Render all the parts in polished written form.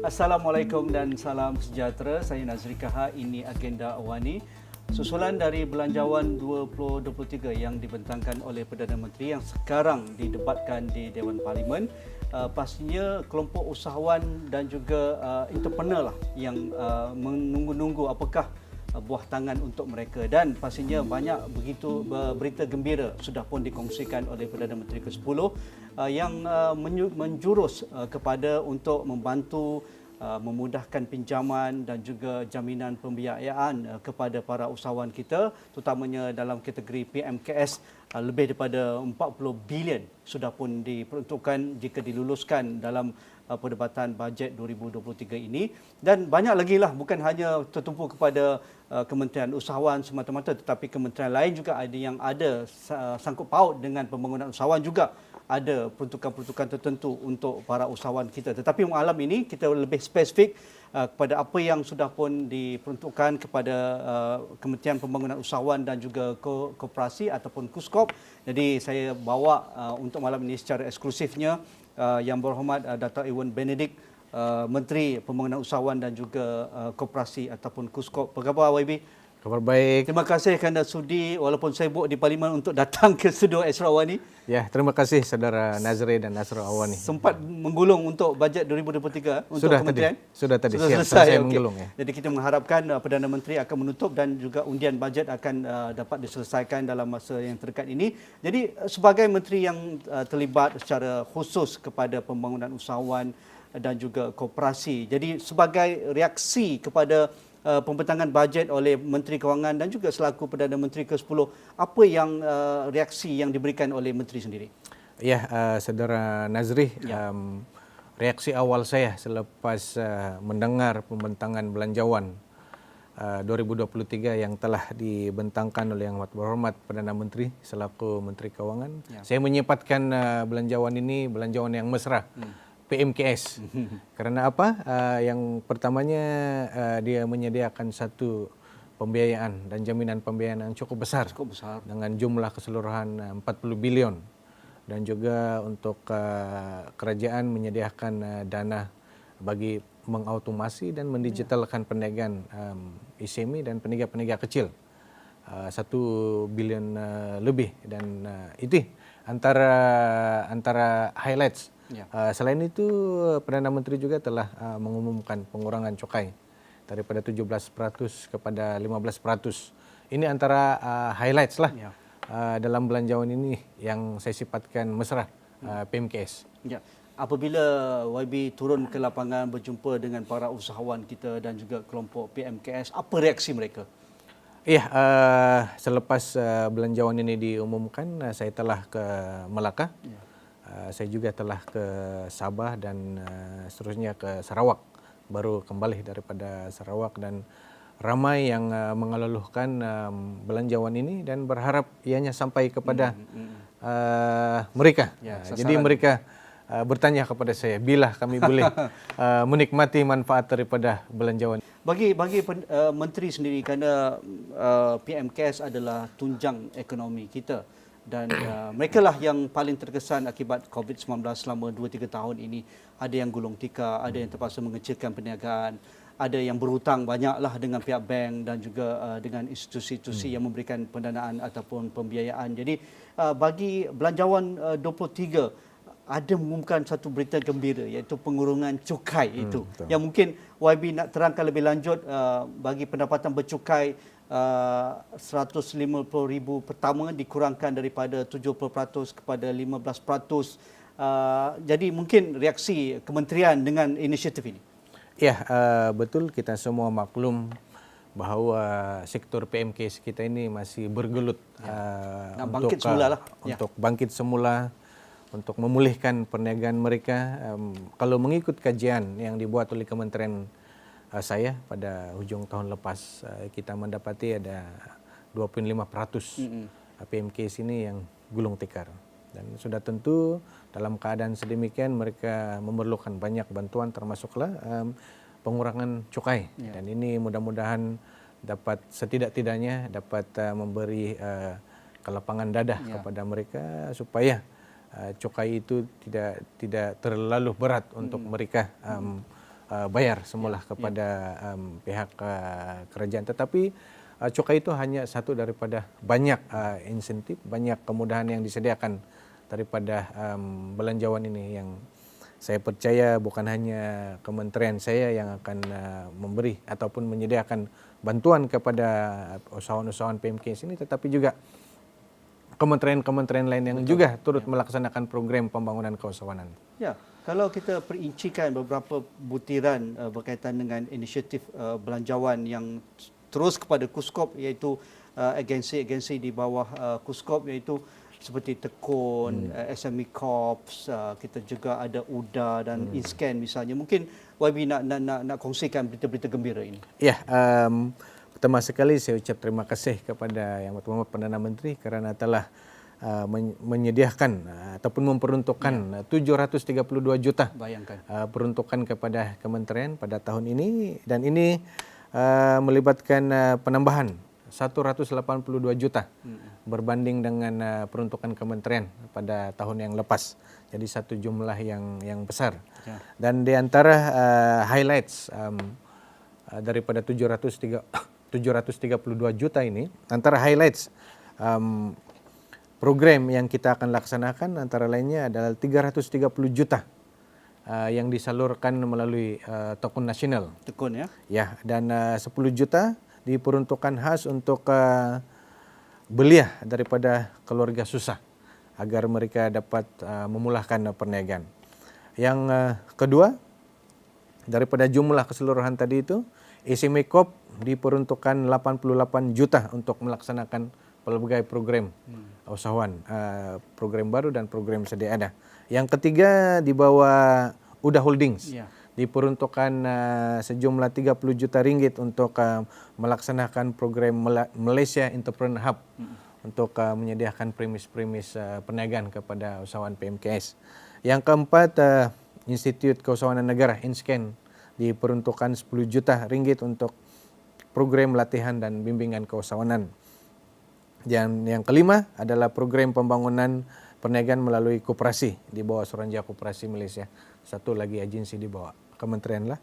Assalamualaikum dan salam sejahtera. Saya Nazri Kaha, ini Agenda Awani. Susulan dari Belanjawan 2023 yang dibentangkan oleh Perdana Menteri yang sekarang didebatkan di Dewan Parlimen, pastinya kelompok usahawan dan juga entrepreneur lah yang menunggu-nunggu apakah buah tangan untuk mereka, dan pastinya banyak begitu berita gembira sudah pun dikongsikan oleh Perdana Menteri ke-10 yang menjurus kepada untuk membantu memudahkan pinjaman dan juga jaminan pembiayaan kepada para usahawan kita, terutamanya dalam kategori PMKS. Lebih daripada 40 bilion sudah pun diperuntukkan jika diluluskan dalam perdebatan bajet 2023 ini, dan banyak lagi lah, bukan hanya tertumpu kepada Kementerian Usahawan semata-mata, tetapi kementerian lain juga ada yang ada sangkut paut dengan pembangunan usahawan, juga ada peruntukan-peruntukan tertentu untuk para usahawan kita. Tetapi malam ini kita lebih spesifik kepada apa yang sudah pun diperuntukkan kepada Kementerian Pembangunan Usahawan dan juga Koperasi ataupun KUSKOP. Jadi saya bawa untuk malam ini secara eksklusifnya Yang Berhormat Dr. Ewan Benedict, Menteri Pembangunan Usahawan dan juga Koperasi ataupun KUSKOP. Apa khabar YB? Kabar baik. Terima kasih kerana sudi walaupun sibuk di Parlimen untuk datang ke studio Asra Awani. Ya, terima kasih saudara Nazri dan Asra Awani. Sempat menggulung untuk bajet 2023 untuk kementerian? Sudah tadi. Sudah Siap, selesai. saya Okay. menggulung ya. Jadi kita mengharapkan Perdana Menteri akan menutup dan juga undian bajet akan dapat diselesaikan dalam masa yang terdekat ini. Jadi sebagai menteri yang terlibat secara khusus kepada pembangunan usahawan dan juga koperasi. Jadi sebagai reaksi kepada pembentangan bajet oleh Menteri Kewangan dan juga selaku Perdana Menteri ke-10, apa yang reaksi yang diberikan oleh Menteri sendiri? Ya, saudara Nazri, ya. Reaksi awal saya selepas mendengar pembentangan Belanjawan 2023 yang telah dibentangkan oleh Yang Berhormat Perdana Menteri selaku Menteri Kewangan, ya. Saya menyifatkan Belanjawan ini belanjawan yang mesra. PMKS. Karena apa? Yang pertamanya dia menyediakan satu pembiayaan dan jaminan pembiayaan yang cukup besar. Dengan jumlah keseluruhan 40 bilion. Dan juga untuk kerajaan menyediakan dana bagi mengautomasi dan mendigitalkan perniagaan SME dan peniaga-peniaga kecil. 1 bilion lebih, dan itu antara highlights. Ya. Selain itu, Perdana Menteri juga telah mengumumkan pengurangan cukai daripada 17% kepada 15%. Ini antara highlights lah, ya. Dalam belanjawan ini yang saya sifatkan mesra, PMKS. Ya. Apabila YB turun ke lapangan berjumpa dengan para usahawan kita dan juga kelompok PMKS, apa reaksi mereka? Iya, selepas belanjawan ini diumumkan, saya telah ke Melaka. Ya. Saya juga telah ke Sabah dan seterusnya ke Sarawak. Baru kembali daripada Sarawak, dan ramai yang mengeluhkan belanjawan ini dan berharap ianya sampai kepada mereka. Ya, jadi mereka bertanya kepada saya, bila kami boleh menikmati manfaat daripada belanjawan. Bagi menteri sendiri, kerana PMKS adalah tunjang ekonomi kita, dan mereka lah yang paling terkesan akibat COVID-19 selama 2-3 tahun ini. Ada yang gulung tikar, ada yang terpaksa mengecilkan perniagaan, ada yang berhutang banyaklah dengan pihak bank dan juga dengan institusi-institusi yang memberikan pendanaan ataupun pembiayaan. Jadi bagi Belanjawan 23 ada mengumumkan satu berita gembira, iaitu pengurungan cukai itu. Yang mungkin YB nak terangkan lebih lanjut bagi pendapatan bercukai 150,000 pertama dikurangkan daripada 70% kepada 15%. Jadi mungkin reaksi kementerian dengan inisiatif ini. Ya, betul, kita semua maklum bahawa sektor PMKS kita ini masih bergelut untuk bangkit semula, untuk memulihkan perniagaan mereka. Kalau mengikut kajian yang dibuat oleh kementerian saya pada hujung tahun lepas, kita mendapati ada 25% PMKS ini yang gulung tikar. Dan sudah tentu dalam keadaan sedemikian mereka memerlukan banyak bantuan, termasuklah pengurangan cukai. Dan ini mudah-mudahan dapat setidak-tidaknya dapat memberi kelapangan dadah kepada mereka supaya cukai itu tidak terlalu berat untuk mereka bayar semula kepada pihak kerajaan. Tetapi cukai itu hanya satu daripada banyak insentif, banyak kemudahan yang disediakan daripada belanjawan ini, yang saya percaya bukan hanya kementerian saya yang akan memberi ataupun menyediakan bantuan kepada usahawan-usahawan PMKS ini, tetapi juga kementerian-kementerian lain yang juga turut melaksanakan program pembangunan keusahawanan. Ya, kalau kita perincikan beberapa butiran berkaitan dengan inisiatif belanjawan yang terus kepada KUSKOP, iaitu agensi-agensi di bawah KUSKOP, iaitu seperti Tekun, SME Corps, kita juga ada UDA dan InScan misalnya. Mungkin YB nak kongsikan berita-berita gembira ini. Ya, pertama sekali saya ucap terima kasih kepada Yang Berhormat Perdana Menteri kerana telah menyediakan ataupun memperuntukkan 732 juta Bayangkan. peruntukan kepada kementerian pada tahun ini, dan ini melibatkan penambahan 182 juta berbanding dengan peruntukan kementerian pada tahun yang lepas. Jadi satu jumlah yang besar. Ya. Dan di antara highlights daripada 732 juta ini, antara highlights program yang kita akan laksanakan antara lainnya adalah 330 juta yang disalurkan melalui Tekun Nasional. Tekun ya. Ya, dan 10 juta diperuntukkan khas untuk belia daripada keluarga susah agar mereka dapat memulahkan perniagaan. Yang kedua, daripada jumlah keseluruhan tadi itu, SME Corp diperuntukkan 88 juta untuk melaksanakan pelbagai program usahawan, program baru dan program sedia ada. Yang ketiga, di bawah UDA Holdings. Ya. Diperuntukkan sejumlah 30 juta ringgit untuk melaksanakan program Malaysia Entrepreneur Hub untuk menyediakan premis-premis perniagaan kepada usahawan PMKS. Yang keempat, Institut Keusahawanan Negara InScan diperuntukkan 10 juta ringgit untuk program latihan dan bimbingan keusahawanan. Dan yang kelima adalah program pembangunan perniagaan melalui koperasi di bawah Suruhanjaya Koperasi Malaysia. Satu lagi agensi di bawah kementerian lah.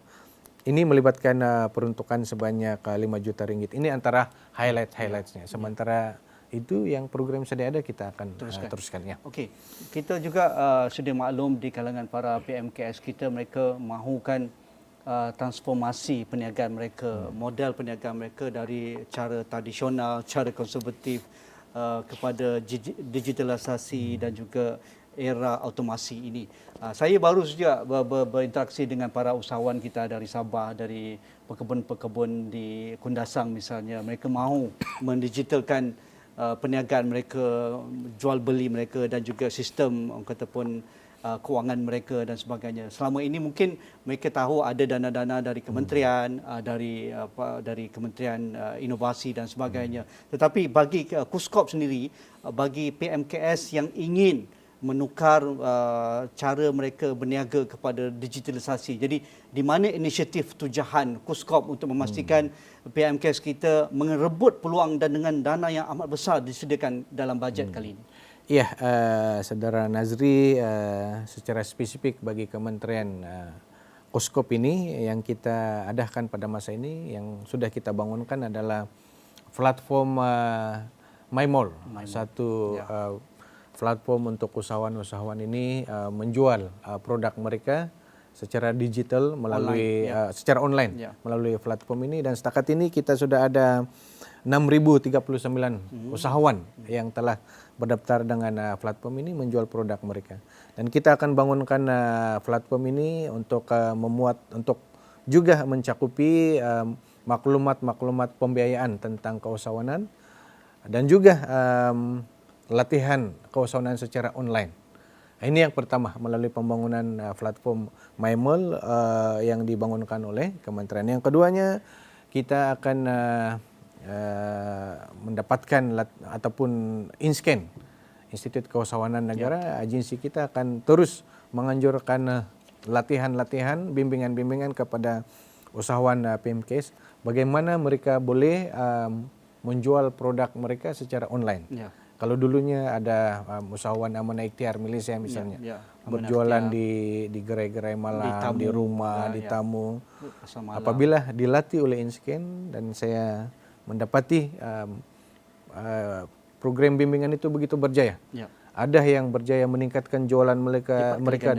Ini melibatkan peruntukan sebanyak 5 juta ringgit. Ini antara highlights-nya. Sementara itu yang program sedia ada kita akan teruskan ya. Okey. Kita juga sudah maklum di kalangan para PMKS kita, mereka mahukan transformasi perniagaan mereka, model perniagaan mereka dari cara tradisional, cara konservatif kepada digitalisasi dan juga era automasi ini. Saya baru saja berinteraksi dengan para usahawan kita dari Sabah, dari pekebun-pekebun di Kundasang misalnya. Mereka mahu mendigitalkan perniagaan mereka, jual beli mereka dan juga sistem orang kata pun kewangan mereka dan sebagainya. Selama ini mungkin mereka tahu ada dana-dana dari kementerian, dari Kementerian Inovasi dan sebagainya. Tetapi bagi KUSKOP sendiri, bagi PMKS yang ingin menukar cara mereka berniaga kepada digitalisasi. Jadi di mana inisiatif tujahan KUSKOP untuk memastikan PMKS kita mengerebut peluang dan dengan dana yang amat besar disediakan dalam bajet kali ini? Ya, Saudara Nazri, secara spesifik bagi Kementerian KUSKOP ini yang kita adakan pada masa ini, yang sudah kita bangunkan adalah platform MyMall. Satu platform untuk usahawan-usahawan ini menjual produk mereka secara digital melalui secara online melalui platform ini, dan setakat ini kita sudah ada 6.039 usahawan yang telah berdaftar dengan platform ini menjual produk mereka. Dan kita akan bangunkan platform ini untuk memuat, untuk juga mencakupi maklumat-maklumat pembiayaan tentang keusahawanan dan juga latihan keusahawanan secara online. Ini yang pertama melalui pembangunan platform MyMall yang dibangunkan oleh kementerian. Yang keduanya, kita akan mendapatkan ataupun InScan, Institut Keusahawanan Negara, agensi kita akan terus menganjurkan latihan-latihan, bimbingan-bimbingan kepada usahawan PMKS bagaimana mereka boleh menjual produk mereka secara online. Kalau dulunya ada usahawan amanah ikhtiar Malaysia misalnya, berjualan di gerai-gerai malam, di rumah, di tamu. Apabila dilatih oleh Inscan dan saya mendapati program bimbingan itu begitu berjaya. Ada yang berjaya meningkatkan jualan mereka 20%,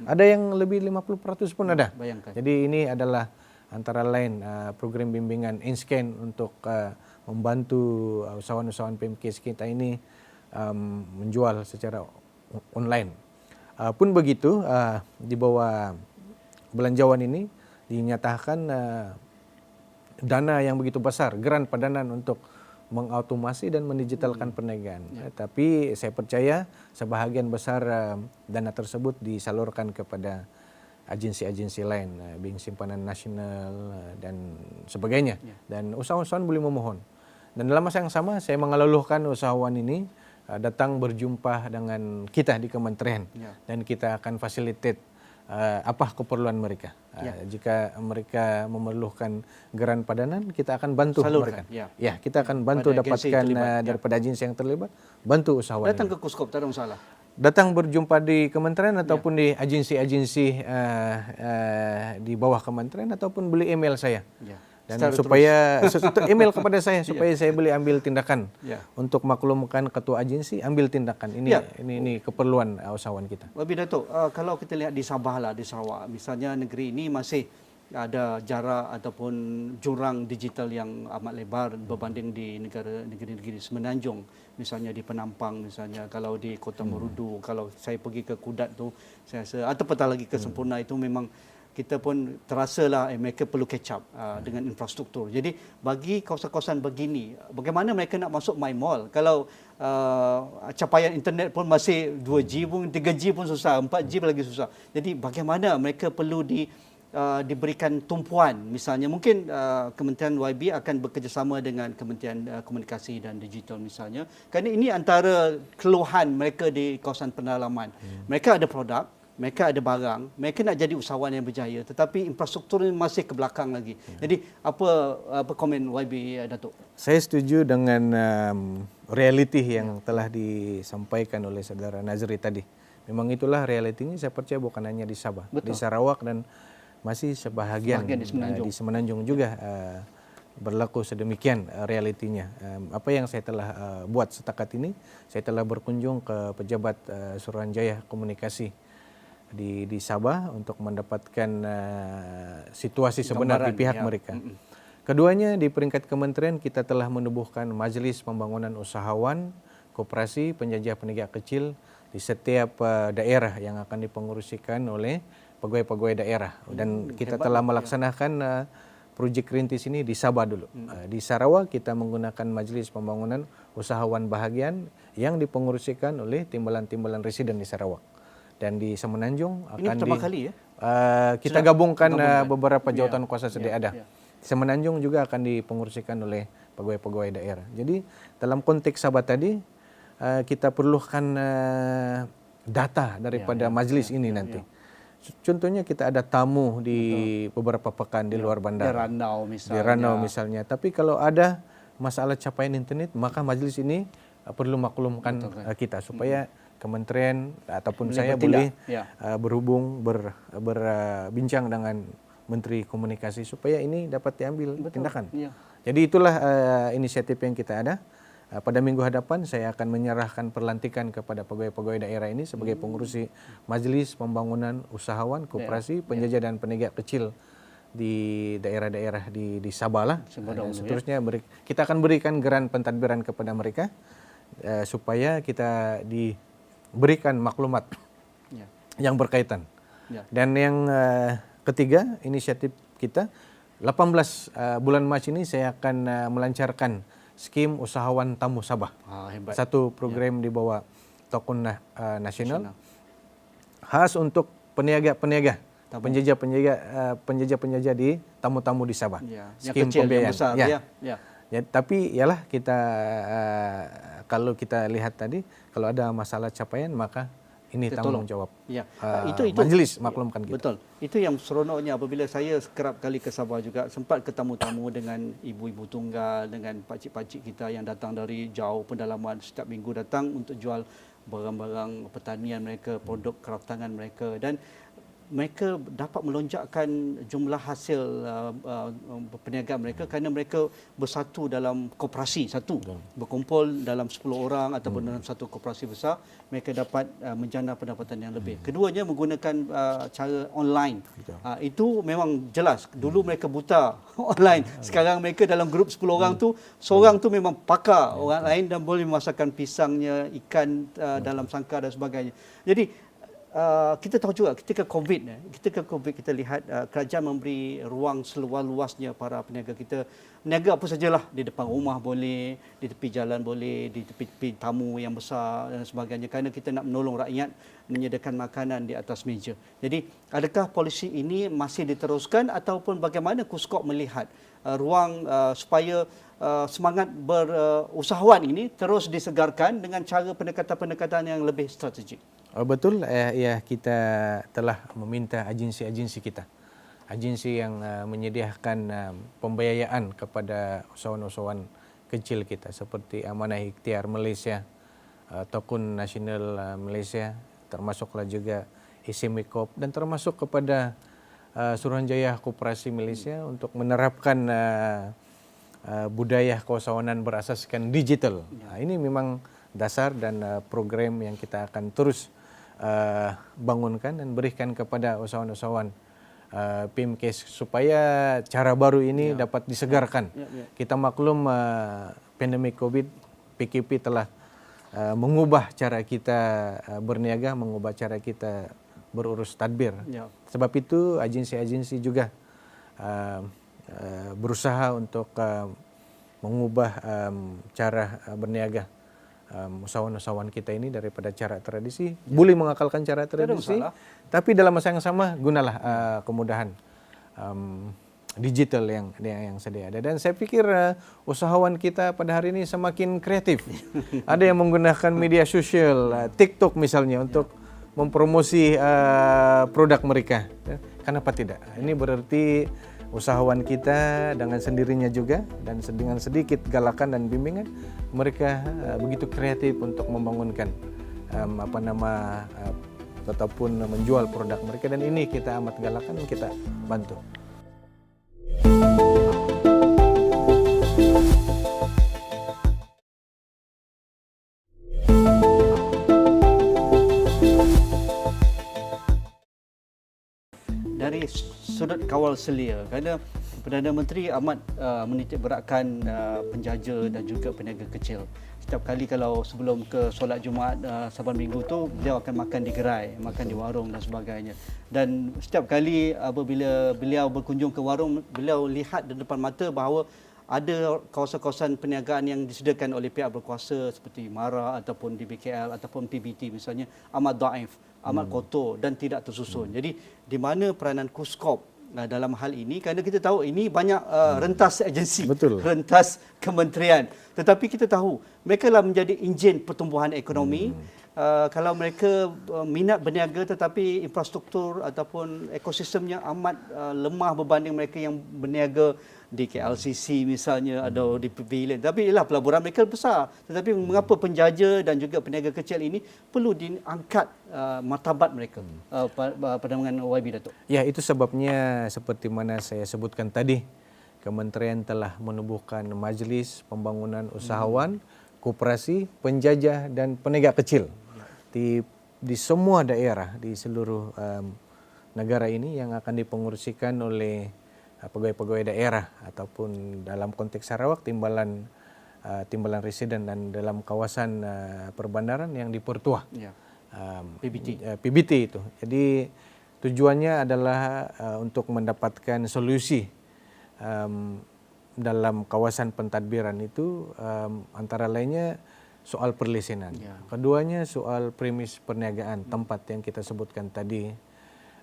ada yang lebih 50% pun ada. Bayangkan. Jadi ini adalah antara lain program bimbingan Inscan untuk membantu usahawan-usahawan PMKS kita ini menjual secara online. Pun begitu, di bawah belanjawan ini dinyatakan dana yang begitu besar, grant padanan untuk mengautomasi dan mendigitalkan perniagaan. Tapi saya percaya sebahagian besar dana tersebut disalurkan kepada agensi-agensi lain, Bank Simpanan Nasional dan sebagainya. Dan usahawan-usahawan boleh memohon. Dan dalam masa yang sama saya mengeluhkan usahawan ini datang berjumpa dengan kita di kementerian dan kita akan facilitate apa keperluan mereka. Jika mereka memerlukan grant padanan, kita akan bantu salurkan, mereka. Kita akan bantu dapatkan daripada agensi yang terlibat, bantu usahawan. Datang ke Kuskop, tak ada masalah. Datang berjumpa di kementerian ataupun di agensi-agensi di bawah kementerian ataupun beli email saya. Dan supaya email kepada saya supaya saya boleh ambil tindakan untuk maklumkan ketua agensi, ambil tindakan. Ini keperluan usahawan kita. Wabi Datuk, kalau kita lihat di Sabah lah, di Sarawak, misalnya negeri ini masih ada jarak ataupun jurang digital yang amat lebar berbanding di negeri-negeri semenanjung. Misalnya di Penampang, misalnya kalau di Kota Marudu, kalau saya pergi ke Kudat tu, saya rasa atau petang lagi ke Sempurna itu memang kita pun terasalah mereka perlu catch up dengan infrastruktur. Jadi bagi kawasan-kawasan begini, bagaimana mereka nak masuk My Mall kalau capaian internet pun masih 2G pun, 3G pun susah, 4G lagi susah. Jadi bagaimana mereka perlu diberikan tumpuan, misalnya mungkin Kementerian YB akan bekerjasama dengan Kementerian Komunikasi dan Digital misalnya, kerana ini antara keluhan mereka di kawasan pendalaman. Mereka ada produk, mereka ada barang, mereka nak jadi usahawan yang berjaya, tetapi infrastruktur ini masih ke belakang lagi. Jadi apa komen YB Datuk? Saya setuju dengan realiti yang telah disampaikan oleh saudara Nazri tadi. Memang itulah realitinya, saya percaya bukan hanya di Sabah, di Sarawak dan masih sebahagian di Semenanjung juga berlaku sedemikian realitinya. Apa yang saya telah buat setakat ini, saya telah berkunjung ke pejabat Suruhanjaya Komunikasi di Sabah untuk mendapatkan situasi sebenar di pihak mereka. Keduanya di peringkat kementerian kita telah menubuhkan Majlis Pembangunan Usahawan, Koperasi, Penjajah Penegak Kecil di setiap daerah yang akan dipengurusikan oleh pegawai-pegawai daerah. Dan kita telah melaksanakan projek rintis ini di Sabah dulu. Di Sarawak kita menggunakan Majlis Pembangunan Usahawan Bahagian yang dipengurusikan oleh timbalan-timbalan residen di Sarawak. Dan di Semenanjung akan ini pertama kali ya? Kita gabungkan beberapa jawatan kuasa sedia ada. Semenanjung juga akan dipengurusikan oleh pegawai-pegawai daerah. Jadi dalam konteks Sabah tadi kita perlukan data daripada majlis ini nanti. Contohnya kita ada tamu di beberapa pekan di luar bandar. Di Ranau misalnya. Tapi kalau ada masalah capaian internet, maka majlis ini perlu maklumkan kita supaya kementerian ataupun saya boleh berhubung berbincang dengan Menteri Komunikasi supaya ini dapat diambil tindakan. Jadi itulah inisiatif yang kita ada. Pada minggu hadapan saya akan menyerahkan perlantikan kepada pegawai-pegawai daerah ini sebagai pengurusi Majlis Pembangunan Usahawan, Koperasi, Penjajah dan Penegak Kecil di daerah-daerah di Sabah lah. Dan seterusnya kita akan berikan grant pentadbiran kepada mereka supaya kita berikan maklumat yang berkaitan. Dan yang ketiga, inisiatif kita 18 bulan Mac ini saya akan melancarkan skim usahawan tamu Sabah. Satu program di bawah Tokun Nasional khas untuk peniaga-peniaga, penjajah-penjajah di tamu-tamu di Sabah. Skim pembiayaan. Tapi ialah kita kalau kita lihat tadi, kalau ada masalah capaian maka Ini kita tanggung tolong. jawab Ya, majelis maklumkan kita. Betul. Itu yang seronoknya apabila saya kerap kali ke Sabah juga sempat ketemu-tamu dengan ibu-ibu tunggal, dengan pakcik-pakcik kita yang datang dari jauh pendalaman, setiap minggu datang untuk jual barang-barang pertanian mereka, produk kraftangan mereka, dan mereka dapat melonjakkan jumlah hasil perniagaan mereka kerana mereka bersatu dalam koperasi satu. Berkumpul dalam 10 orang ataupun dalam satu koperasi besar, mereka dapat menjana pendapatan yang lebih. Keduanya menggunakan cara online. Itu memang jelas. Dulu mereka buta online. Sekarang mereka dalam grup 10 orang tu, seorang tu memang pakar orang lain dan boleh memasakkan pisangnya, ikan dalam sangkar dan sebagainya. Jadi kita tahu juga ketika COVID kita lihat kerajaan memberi ruang seluas-luasnya para peniaga kita. Peniaga apa sajalah, di depan rumah boleh, di tepi jalan boleh, di tepi tamu yang besar dan sebagainya, kerana kita nak menolong rakyat menyediakan makanan di atas meja. Jadi adakah polisi ini masih diteruskan ataupun bagaimana KUSKOP melihat ruang supaya semangat berusahawan ini terus disegarkan dengan cara pendekatan-pendekatan yang lebih strategik? Betul, ya kita telah meminta agensi-agensi kita, agensi yang menyediakan pembiayaan kepada usahawan-usahawan kecil kita seperti Amanah Ikhtiar Malaysia, Tokun Nasional Malaysia, termasuklah juga SME Corp, dan termasuk kepada Suruhanjaya Koperasi Malaysia untuk menerapkan budaya keusahawanan berasaskan digital. Ini memang dasar dan program yang kita akan terus bangunkan dan berikan kepada usahawan-usahawan PMKS supaya cara baru ini dapat disegarkan. Kita maklum pandemik COVID, PKP telah mengubah cara kita berniaga, mengubah cara kita berurus tadbir. Sebab itu agensi-agensi juga berusaha untuk mengubah cara berniaga usahawan-usahawan kita ini daripada cara tradisi. Boleh mengakalkan cara tradisi, tapi dalam masa yang sama gunalah kemudahan digital yang sedia ada. Dan saya pikir usahawan kita pada hari ini semakin kreatif. Ada yang menggunakan media sosial, TikTok misalnya, untuk mempromosi produk mereka. Kenapa tidak? Ini berarti usahawan kita dengan sendirinya juga dan dengan sedikit galakan dan bimbingan mereka begitu kreatif untuk membangunkan ataupun menjual produk mereka, dan ini kita amat galakan dan kita bantu. Dari sudut kawal selia, kerana Perdana Menteri amat menitik beratkan penjaja dan juga peniaga kecil. Setiap kali kalau sebelum ke solat Jumaat Saban Minggu tu, beliau akan makan di gerai, makan di warung dan sebagainya. Dan setiap kali apabila beliau berkunjung ke warung, beliau lihat di depan mata bahawa ada kawasan-kawasan perniagaan yang disediakan oleh pihak berkuasa seperti MARA ataupun DBKL ataupun PBT misalnya amat daif, amat kotor dan tidak tersusun. Jadi di mana peranan KUSKOP dalam hal ini, kerana kita tahu ini banyak rentas agensi, rentas kementerian, tetapi kita tahu mereka lah menjadi enjin pertumbuhan ekonomi. Kalau mereka minat berniaga tetapi infrastruktur ataupun ekosistemnya amat lemah berbanding mereka yang berniaga di KLCC misalnya atau di pavilion. Tapi ialah pelaburan mereka besar. Tetapi mengapa penjaja dan juga peniaga kecil ini perlu diangkat martabat mereka pada pandangan YB, Datuk? Ya, itu sebabnya seperti mana saya sebutkan tadi, Kementerian telah menubuhkan Majlis Pembangunan Usahawan, Koperasi, Penjajah dan Peniaga Kecil di semua daerah di seluruh negara ini yang akan dipengurusikan oleh pegawai-pegawai daerah ataupun dalam konteks Sarawak timbalan residen dan dalam kawasan perbandaran yang di Pertua. PBT itu. Jadi tujuannya adalah untuk mendapatkan solusi dalam kawasan pentadbiran itu, antara lainnya soal perlisenan. Keduanya soal premis perniagaan, tempat yang kita sebutkan tadi.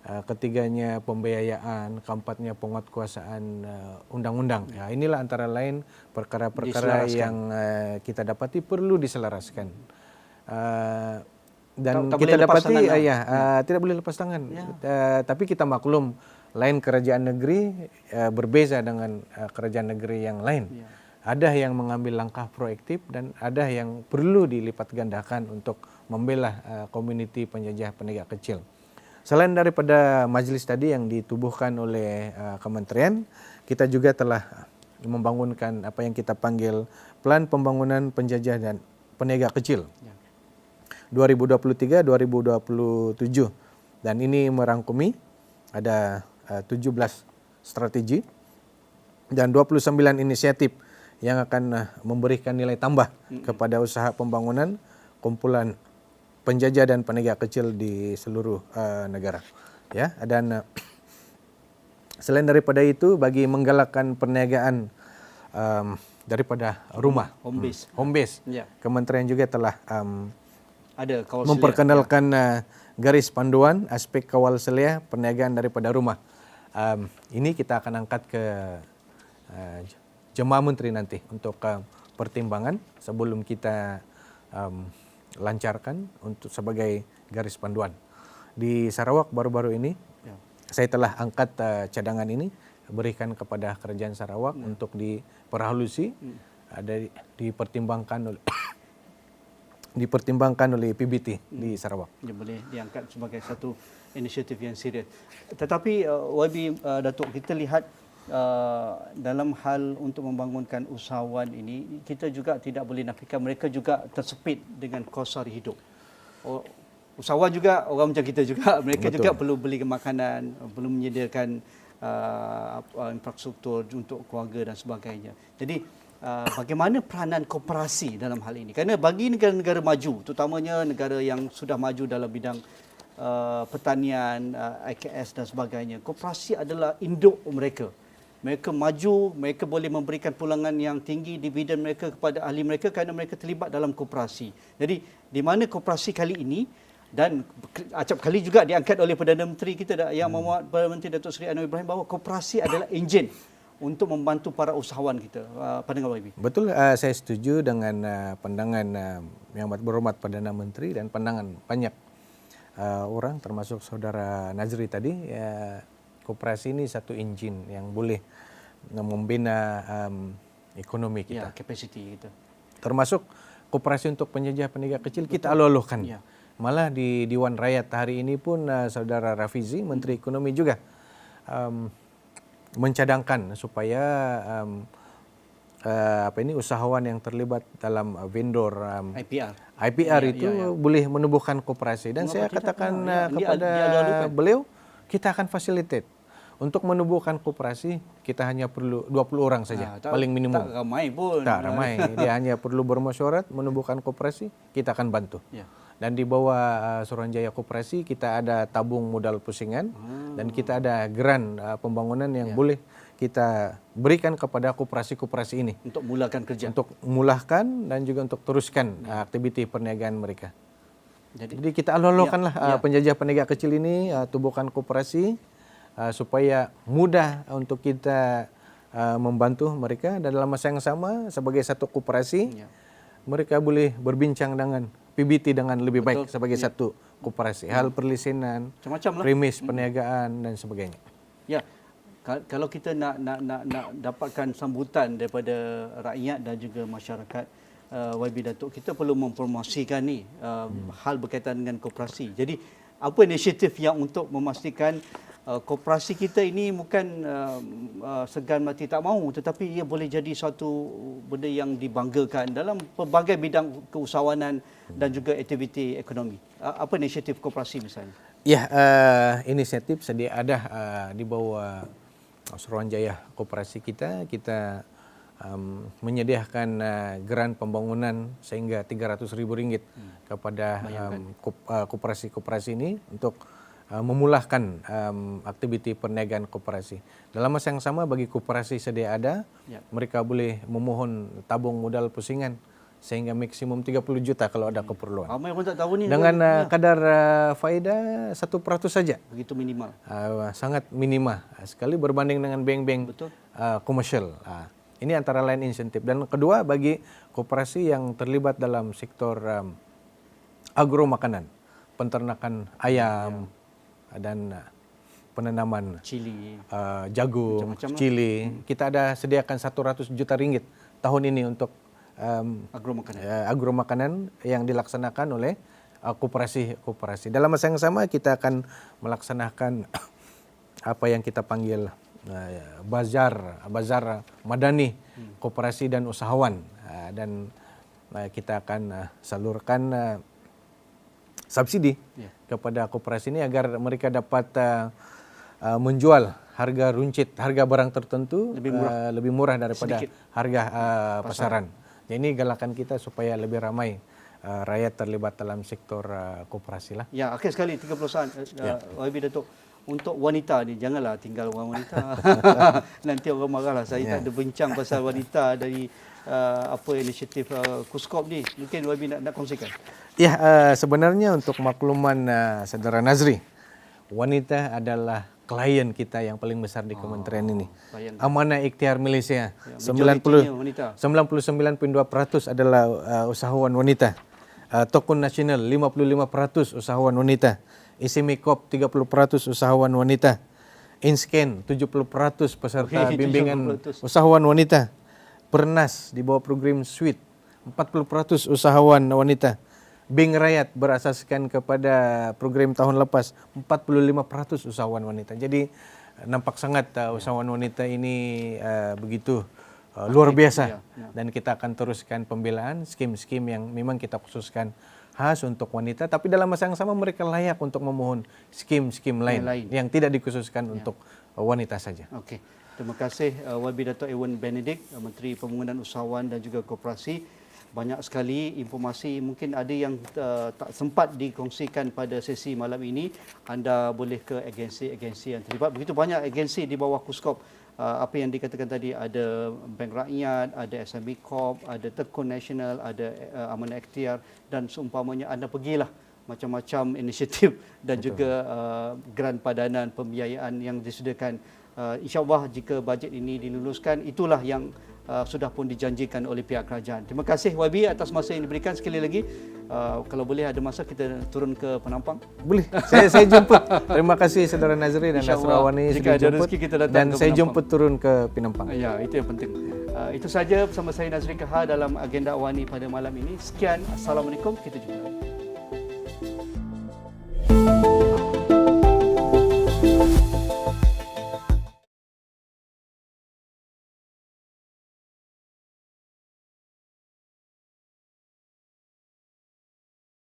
Ketiganya pembiayaan, keempatnya penguatkuasaan undang-undang. Ya, inilah antara lain perkara-perkara yang kita dapati perlu diselaraskan. Dan Tak kita boleh lepas dapati tangan lah. tidak boleh lepas tangan. Ya. Tapi kita maklum lain kerajaan negeri berbeza dengan kerajaan negeri yang lain. Ya. Ada yang mengambil langkah proaktif dan ada yang perlu dilipat gandakan untuk membela komuniti penjajah penegak kecil. Selain daripada majlis tadi yang ditubuhkan oleh kementerian, kita juga telah membangunkan apa yang kita panggil Plan Pembangunan Penjajah dan Penegak Kecil 2023-2027. Dan ini merangkumi ada 17 strategi dan 29 inisiatif yang akan memberikan nilai tambah kepada usaha pembangunan kumpulan penjajah dan penegak kecil di seluruh negara. Ya, dan selain daripada itu, bagi menggalakkan perniagaan daripada rumah, home base, Ya. kementerian juga telah Ada kawal memperkenalkan garis panduan aspek kawal selia perniagaan daripada rumah. Ini kita akan angkat ke Jemaah Menteri nanti untuk pertimbangan sebelum kita lancarkan untuk sebagai garis panduan. Di Sarawak baru-baru ini saya telah angkat cadangan ini, berikan kepada Kerajaan Sarawak untuk diperhalusi, dipertimbangkan oleh PBT di Sarawak. Dia boleh diangkat sebagai satu inisiatif yang serius. Tetapi YB Datuk, kita lihat dalam hal untuk membangunkan usahawan ini, kita juga tidak boleh nafikan mereka juga tersepit dengan kos sara hidup. Usahawan juga orang macam kita juga, mereka Betul. juga perlu beli makanan, perlu menyediakan infrastruktur untuk keluarga dan sebagainya. Jadi bagaimana peranan koperasi dalam hal ini? Kerana bagi negara-negara maju, terutamanya negara yang sudah maju dalam bidang pertanian, IKS dan sebagainya, koperasi adalah induk mereka. Mereka maju, mereka boleh memberikan pulangan yang tinggi dividen mereka kepada ahli mereka kerana mereka terlibat dalam koperasi. Jadi di mana koperasi kali ini, dan acap kali juga diangkat oleh Perdana Menteri kita yang memuat Perdana Menteri Datuk Seri Anwar Ibrahim bahawa koperasi adalah enjin untuk membantu para usahawan kita. Pandangan YB. Betul, saya setuju dengan pandangan Yang Amat Berhormat Perdana Menteri dan pandangan banyak orang termasuk Saudara Nazri tadi. Koperasi ini satu enjin yang boleh membina ekonomi kita. Ya, kapasiti kita. Termasuk koperasi untuk penjajah penegak kecil kita alolohkan. Ya. Malah di Dewan Rakyat hari ini pun Saudara Rafizi, Menteri Ekonomi juga mencadangkan supaya usahawan yang terlibat dalam vendor IPR itu boleh menubuhkan koperasi. Dan saya katakan kepada beliau, kita akan facilitate. Untuk menubuhkan koperasi, kita hanya perlu 20 orang saja, paling minimum. Tak ramai pun. Tak ramai, dia hanya perlu bermesyuarat menubuhkan koperasi, kita akan bantu. Ya. Dan di bawah Suruhanjaya Koperasi, kita ada tabung modal pusingan dan kita ada grant pembangunan yang boleh kita berikan kepada koperasi-koperasi ini. Untuk mulakan kerja. Untuk mulahkan dan juga untuk teruskan aktiviti perniagaan mereka. Jadi kita alolohkanlah penjajah penegak kecil ini, tubuhkan koperasi supaya mudah untuk kita membantu mereka, dan dalam masa yang sama sebagai satu koperasi mereka boleh berbincang dengan PBT dengan lebih baik sebagai satu koperasi. Hal perlisenan, premis perniagaan dan sebagainya. Ya. Kalau kita nak dapatkan sambutan daripada rakyat dan juga masyarakat, YB Datuk, kita perlu mempromosikan ni hal berkaitan dengan koperasi. Jadi apa inisiatif yang untuk memastikan koperasi kita ini bukan segan mati tak mahu, tetapi ia boleh jadi suatu benda yang dibanggakan dalam pelbagai bidang keusahawanan dan juga aktiviti ekonomi. Apa inisiatif koperasi misalnya? Ya, inisiatif sedia ada di bawah Suruhanjaya Koperasi kita menyediakan grant pembangunan sehingga RM300,000 kepada koperasi-koperasi ini untuk memulahkan aktiviti perniagaan koperasi. Dalam masa yang sama, bagi koperasi sedia ada, mereka boleh memohon tabung modal pusingan sehingga maksimum 30 juta kalau ada keperluan. Ramai pun tak tahu ni. Dengan kadar faedah 1% saja. Begitu minimal. Sangat minima sekali berbanding dengan bank-bank komersial. Ini antara lain insentif. Dan kedua, bagi koperasi yang terlibat dalam sektor agro makanan. penternakan ayam dan penanaman Cili. jagung, Macam-macam lah. cili. Kita ada sediakan 100 juta ringgit tahun ini untuk Agromakanan. agromakanan yang dilaksanakan oleh koperasi. Dalam masa yang sama kita akan melaksanakan apa yang kita panggil bazar madani koperasi dan usahawan, dan kita akan salurkan subsidi kepada koperasi ini agar mereka dapat menjual harga runcit, harga barang tertentu lebih murah daripada Sedikit. harga pasaran. Jadi ini galakan kita supaya lebih ramai rakyat terlibat dalam sektor koperasi lah. Ya, akhir sekali 30 saat YB Datuk. Untuk wanita ni janganlah tinggal orang wanita. Nanti orang marahlah. Saya tak ada bincang pasal wanita dari inisiatif KUSKOP ni. Mungkin YB nak kongsikan. Ya, sebenarnya untuk makluman Saudara Nazri, wanita adalah klien kita yang paling besar di kementerian ini. Bayangkan. Amanah ikhtiar Malaysia, majoritinya wanita. 99.2% adalah usahawan wanita. Tokun Nasional 55% usahawan wanita. ISIMIKOP 30% usahawan wanita. InScan 70% peserta bimbingan 70%. usahawan wanita. Pernas di bawah program SWIT 40% usahawan wanita. Bank Rakyat berasaskan kepada program tahun lepas 45% usahawan wanita. Jadi nampak sangat usahawan wanita ini begitu luar biasa, dan kita akan teruskan pembelaan skim-skim yang memang kita khususkan khas untuk wanita, tapi dalam masa yang sama mereka layak untuk memohon skim-skim lain yang tidak dikhususkan untuk wanita saja. Okey. Terima kasih YB Dato' Ewan Benedict, Menteri Pembangunan Usahawan dan juga Koperasi. Banyak sekali informasi, mungkin ada yang tak sempat dikongsikan pada sesi malam ini. Anda boleh ke agensi-agensi yang terlibat. Begitu banyak agensi di bawah KUSKOP. Apa yang dikatakan tadi, ada Bank Rakyat, ada SMB Corp, ada Tekun Nasional, ada Amanah Ikhtiar, dan seumpamanya Anda pergilah macam-macam inisiatif dan juga geran padanan pembiayaan yang disediakan. InsyaAllah jika bajet ini diluluskan, itulah yang sudah pun dijanjikan oleh pihak kerajaan. Terima kasih YB atas masa yang diberikan sekali lagi. Kalau boleh ada masa kita turun ke Penampang. Boleh. Saya jemput. Terima kasih Saudara Nazri dan Nasrawani jika sudah ada jemput. rezeki kita datang Dan ke saya Penampang. jemput turun ke Penampang. Ya, itu yang penting. Itu saja bersama saya Nazri Kahar dalam agenda Awani pada malam ini. Sekian, Assalamualaikum, kita jumpa.